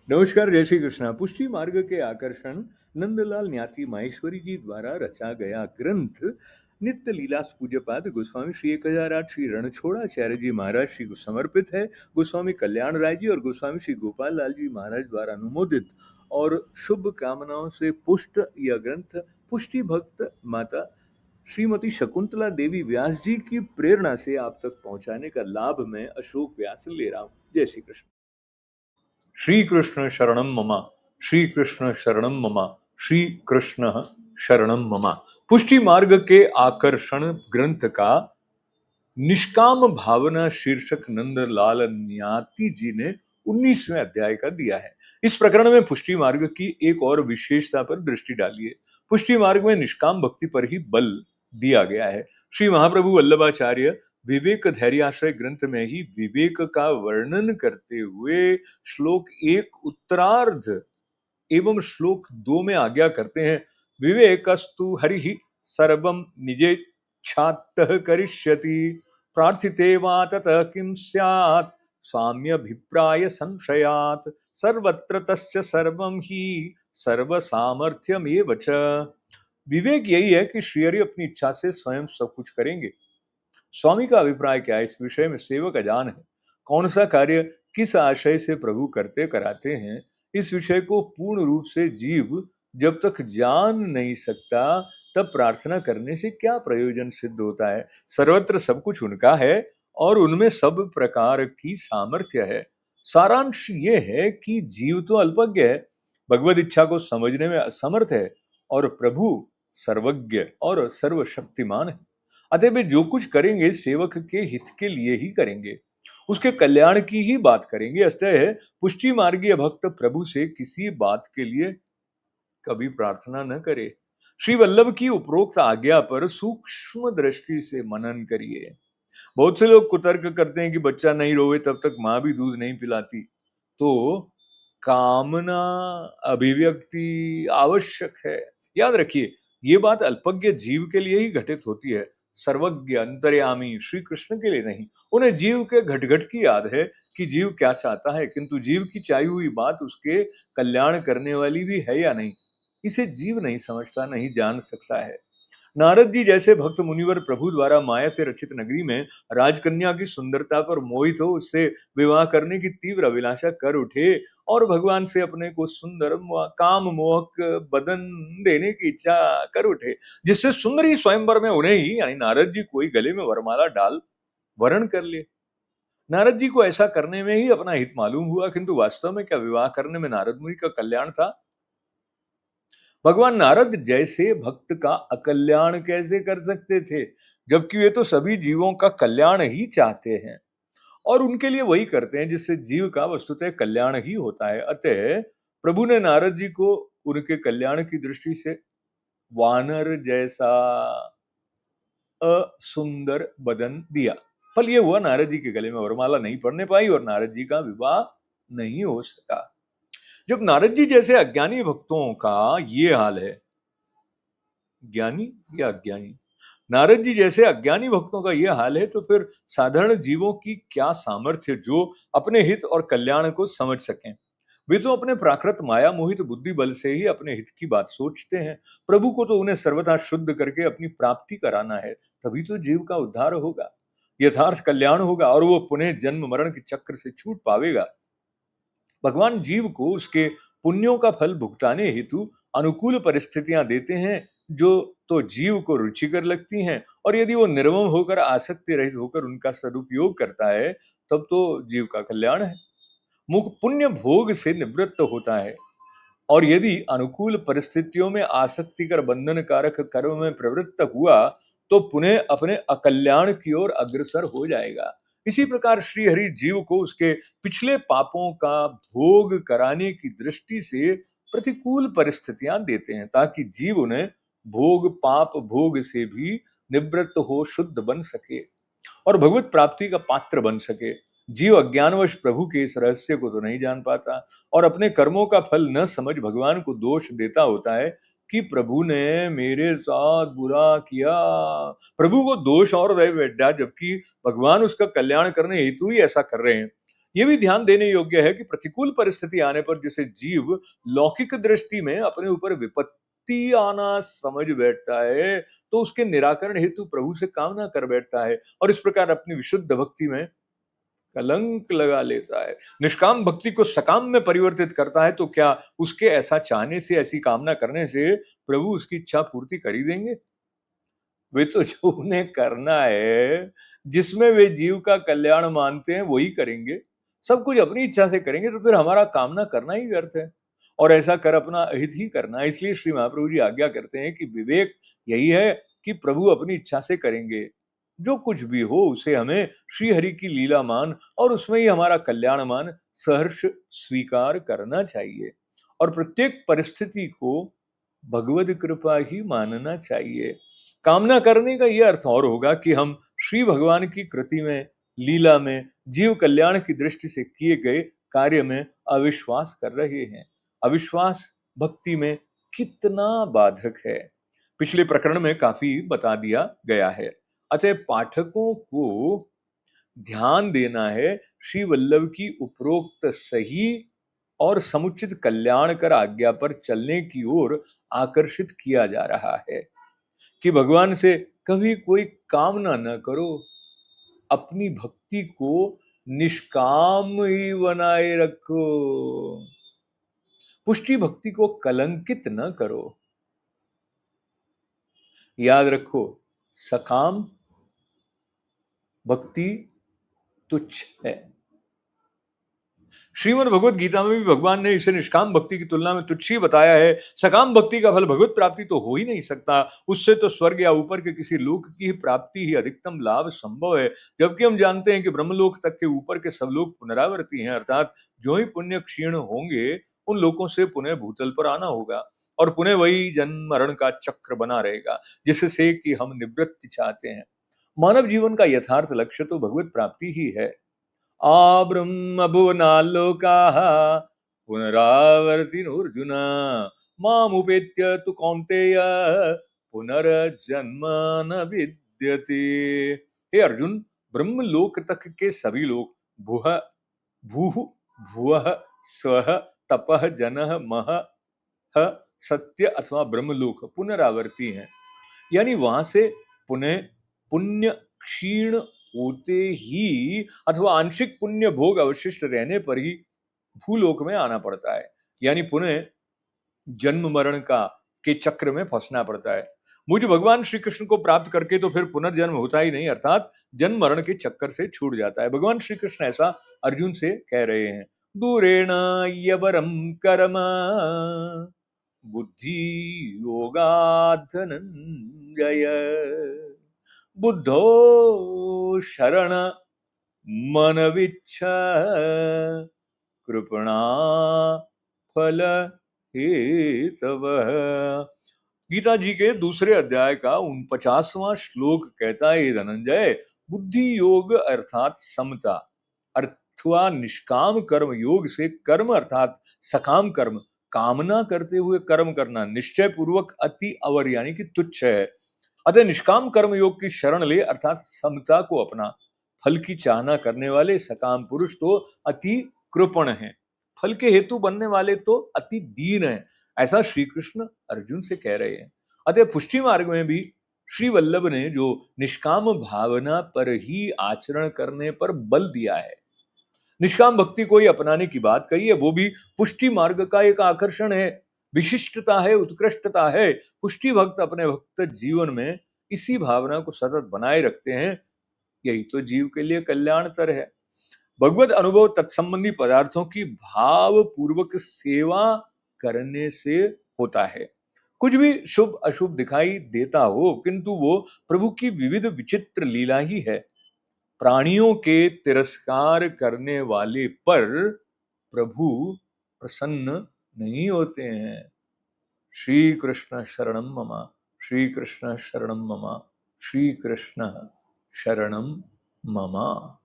नमस्कार, जय श्री कृष्णा। पुष्टि मार्ग के आकर्षण नंदलाल न्याती माहेश्वरी जी द्वारा रचा गया ग्रंथ नित्य लीलास पूज्यपाद गोस्वामी श्री 1008 श्री रणछोड़ाचार्य जी महाराज श्री को समर्पित है। गोस्वामी कल्याण राय जी और गोस्वामी श्री गोपाल लाल जी महाराज द्वारा अनुमोदित और शुभ कामनाओं से पुष्ट यह ग्रंथ पुष्टि भक्त माता श्रीमती शकुंतला देवी व्यास जी की प्रेरणा से आप तक पहुंचाने का लाभ मैं अशोक व्यास ले रहा हूं। जय श्री कृष्ण। श्री कृष्ण शरणम मम, श्री कृष्ण शरणम मम, श्री कृष्ण शरणम मम। पुष्टि मार्ग के आकर्षण ग्रंथ का निष्काम भावना शीर्षक नंदलाल न्याती जी ने 19वें अध्याय का दिया है। इस प्रकरण में पुष्टि मार्ग की एक और विशेषता पर दृष्टि डालिए। पुष्टि मार्ग में निष्काम भक्ति पर ही बल दिया गया है। श्री महाप्रभु वल्लभाचार्य विवेक धैर्याश्रय ग्रंथ में ही विवेक का वर्णन करते हुए श्लोक 1 उत्तरार्ध एवं श्लोक 2 में आज्ञा करते हैं, विवेकस्तु हरिः सर्वं निजेच्छात्तः करिष्यति प्रार्थिते वा ततः किं स्यात् साम्यभिप्राय संशयात् सर्वत्र तस्य सर्वं ही सर्वसामर्थ्यमेव च। विवेक यही है कि श्रीहरि अपनी इच्छा से स्वयं सब कुछ करेंगे। स्वामी का अभिप्राय क्या है इस विषय में सेवक अजान है। कौन सा कार्य किस आशय से प्रभु करते कराते हैं, इस विषय को पूर्ण रूप से जीव जब तक जान नहीं सकता तब प्रार्थना करने से क्या प्रयोजन सिद्ध होता है। सर्वत्र सब कुछ उनका है और उनमें सब प्रकार की सामर्थ्य है। सारांश ये है कि जीव तो अल्पज्ञ है, भगवत इच्छा को समझने में असमर्थ है और प्रभु सर्वज्ञ और सर्वशक्तिमान है। अतः वे जो कुछ करेंगे सेवक के हित के लिए ही करेंगे, उसके कल्याण की ही बात करेंगे। अतः पुष्टि मार्गीय भक्त प्रभु से किसी बात के लिए कभी प्रार्थना न करे। श्री वल्लभ की उपरोक्त आज्ञा पर सूक्ष्म दृष्टि से मनन करिए। बहुत से लोग कुतर्क करते हैं कि बच्चा नहीं रोवे तब तक माँ भी दूध नहीं पिलाती। तो कामना अभिव्यक्ति आवश्यक है। याद रखिए, ये बात अल्पज्ञ जीव के लिए ही घटित होती है, सर्वज्ञ अंतर्यामी श्री कृष्ण के लिए नहीं। उन्हें जीव के घट घट की याद है कि जीव क्या चाहता है, किंतु जीव की चाही हुई बात उसके कल्याण करने वाली भी है या नहीं, इसे जीव नहीं समझता, नहीं जान सकता है। नारद जी जैसे भक्त मुनिवर प्रभु द्वारा माया से रचित नगरी में राजकन्या की सुंदरता पर मोहित हो उससे विवाह करने की तीव्र अभिलाषा कर उठे और भगवान से अपने को सुंदर काम मोहक बदन देने की इच्छा कर उठे, जिससे सुंदरी स्वयंवर में उन्हें ही यानी नारद जी को ही गले में वरमाला डाल वरण कर ले। नारद जी को ऐसा करने में ही अपना हित मालूम हुआ, किंतु वास्तव में क्या विवाह करने में नारद मुनि का कल्याण था? भगवान नारद जैसे भक्त का अकल्याण कैसे कर सकते थे, जबकि वे तो सभी जीवों का कल्याण ही चाहते हैं और उनके लिए वही करते हैं जिससे जीव का वस्तुतः कल्याण ही होता है। अतः प्रभु ने नारद जी को उनके कल्याण की दृष्टि से वानर जैसा असुंदर बदन दिया। फल ये हुआ, नारद जी के गले में वरमाला नहीं पड़ने पाई और नारद जी का विवाह नहीं हो सका। जब नारद जी जैसे अज्ञानी भक्तों का ये हाल है, ज्ञानी या अज्ञानी, नारद जी जैसे अज्ञानी भक्तों का यह हाल है, तो फिर साधारण जीवों की क्या सामर्थ्य जो अपने हित और कल्याण को समझ सकें। वे तो अपने प्राकृत माया मोहित बुद्धि बल से ही अपने हित की बात सोचते हैं। प्रभु को तो उन्हें सर्वथा शुद्ध करके अपनी प्राप्ति कराना है, तभी तो जीव का उद्धार होगा, यथार्थ कल्याण होगा और वो पुनः जन्म मरण के चक्र से छूट पावेगा। भगवान जीव को उसके पुण्यों का फल भुगताने हेतु अनुकूल परिस्थितियां देते हैं, जो तो जीव को रुचिकर लगती हैं, और यदि वो निर्मम होकर आसक्ति रहित होकर उनका सदुपयोग करता है तब तो जीव का कल्याण है। मुख पुण्य भोग से निवृत्त होता है और यदि अनुकूल परिस्थितियों में आसक्तिकर बंधन कारक कर्म में प्रवृत्त हुआ तो पुनः अपने अकल्याण की ओर अग्रसर हो जाएगा। इसी प्रकार श्री हरि जीव को उसके पिछले पापों का भोग कराने की दृष्टि से प्रतिकूल परिस्थितियां देते हैं, ताकि जीव उन्हें भोग पाप भोग से भी निवृत्त हो शुद्ध बन सके और भगवत प्राप्ति का पात्र बन सके। जीव अज्ञानवश प्रभु के इस रहस्य को तो नहीं जान पाता और अपने कर्मों का फल न समझ भगवान को दोष देता होता है कि प्रभु ने मेरे साथ बुरा किया। प्रभु को दोष और रह बैठा, जबकि भगवान उसका कल्याण करने हेतु ही ऐसा कर रहे हैं। ये भी ध्यान देने योग्य है कि प्रतिकूल परिस्थिति आने पर जैसे जीव लौकिक दृष्टि में अपने ऊपर विपत्ति आना समझ बैठता है, तो उसके निराकरण हेतु प्रभु से कामना कर बैठता है और इस प्रकार अपनी विशुद्ध भक्ति में कलंक लगा लेता है। निष्काम भक्ति को सकाम में परिवर्तित करता है, तो क्या उसके ऐसा चाहने से, ऐसी कामना करने से प्रभु उसकी इच्छा पूर्ति कर ही देंगे? वे तो जो उन्हें करना है, जिसमें वे जीव का कल्याण मानते हैं, वही करेंगे। सब कुछ अपनी इच्छा से करेंगे, तो फिर हमारा कामना करना ही व्यर्थ है और ऐसा कर अपना अहित ही करना है। इसलिए श्री महाप्रभु जी आज्ञा करते हैं कि विवेक यही है कि प्रभु अपनी इच्छा से करेंगे। जो कुछ भी हो, उसे हमें श्री हरि की लीला मान और उसमें ही हमारा कल्याण मान सहर्ष स्वीकार करना चाहिए और प्रत्येक परिस्थिति को भगवद कृपा ही मानना चाहिए। कामना करने का यह अर्थ और होगा कि हम श्री भगवान की कृति में, लीला में, जीव कल्याण की दृष्टि से किए गए कार्य में अविश्वास कर रहे हैं। अविश्वास भक्ति में कितना बाधक है, पिछले प्रकरण में काफी बता दिया गया है। अतः पाठकों को ध्यान देना है श्री वल्लभ की उपरोक्त सही और समुचित कल्याणकर आज्ञा पर चलने की ओर आकर्षित किया जा रहा है कि भगवान से कभी कोई कामना न करो, अपनी भक्ति को निष्काम ही बनाए रखो, पुष्टि भक्ति को कलंकित न करो। याद रखो, सकाम भक्ति तुच्छ है। श्रीमद् भगवत गीता में भी भगवान ने इसे निष्काम भक्ति की तुलना में तुच्छ ही बताया है। सकाम भक्ति का फल भगवत प्राप्ति तो हो ही नहीं सकता, उससे तो स्वर्ग या ऊपर के किसी लोक की ही प्राप्ति ही अधिकतम लाभ संभव है। जबकि हम जानते हैं कि ब्रह्मलोक तक के ऊपर के सब लोग पुनरावर्ती हैं, अर्थात जो ही पुण्य क्षीण होंगे उन लोकों से पुनः भूतल पर आना होगा और पुनः वही जन्म मरण का चक्र बना रहेगा, जिससे कि हम निवृत्ति चाहते हैं। मानव जीवन का यथार्थ लक्ष्य तो भगवत प्राप्ति ही है। आब्रह्मभुवनाल्लोकाः पुनरावर्तिनोऽर्जुन मामुपेत्य तु कौन्तेय पुनर्जन्म न विद्यते। हे अर्जुन, ब्रह्मलोक तक के सभी लोग भुह भूः भुवः स्वः तपः जनः महः सत्य अथवा ब्रह्मलोक पुनरावर्ती हैं, यानी वहां से पुनः पुण्य क्षीण होते ही अथवा आंशिक पुण्य भोग अवशिष्ट रहने पर ही भूलोक में आना पड़ता है, यानी पुनः जन्म मरण का के चक्र में फंसना पड़ता है। मुझे भगवान श्री कृष्ण को प्राप्त करके तो फिर पुनर्जन्म होता ही नहीं, अर्थात जन्म मरण के चक्कर से छूट जाता है। भगवान श्री कृष्ण ऐसा अर्जुन से कह रहे हैं। दूरेण यवरम कर्म बुद्धि योगात् धनंजय बुद्धो शरण मन विच्छ कृपणा फल हेतवः। गीता जी के दूसरे अध्याय का 49वां श्लोक कहता है, धनंजय, बुद्धि योग अर्थात समता अथवा निष्काम कर्म योग से कर्म अर्थात सकाम कर्म कामना करते हुए कर्म करना निश्चय पूर्वक अति अवर यानी कि तुच्छ है। अतः निष्काम कर्म योग की शरण ले अर्थात समता को अपना। फल की चाहना करने वाले सकाम पुरुष तो अति कृपण हैं, फल के हेतु बनने वाले तो अति दीन हैं, ऐसा श्री कृष्ण अर्जुन से कह रहे हैं। अतः पुष्टि मार्ग में भी श्री वल्लभ ने जो निष्काम भावना पर ही आचरण करने पर बल दिया है, निष्काम भक्ति को ही अपनाने की बात कही है, वो भी पुष्टि मार्ग का एक आकर्षण है, विशिष्टता है, उत्कृष्टता है। पुष्टि भक्त अपने भक्त जीवन में इसी भावना को सतत बनाए रखते हैं, यही तो जीव के लिए कल्याणतर है। भगवत अनुभव तत्संबंधी पदार्थों की भाव पूर्वक सेवा करने से होता है। कुछ भी शुभ अशुभ दिखाई देता हो, किंतु वो प्रभु की विविध विचित्र लीला ही है। प्राणियों के तिरस्कार करने वाले पर प्रभु प्रसन्न नहीं होते हैं। श्री कृष्ण शरणम मम, श्री कृष्ण शरणम मम, श्री कृष्ण शरणम मम।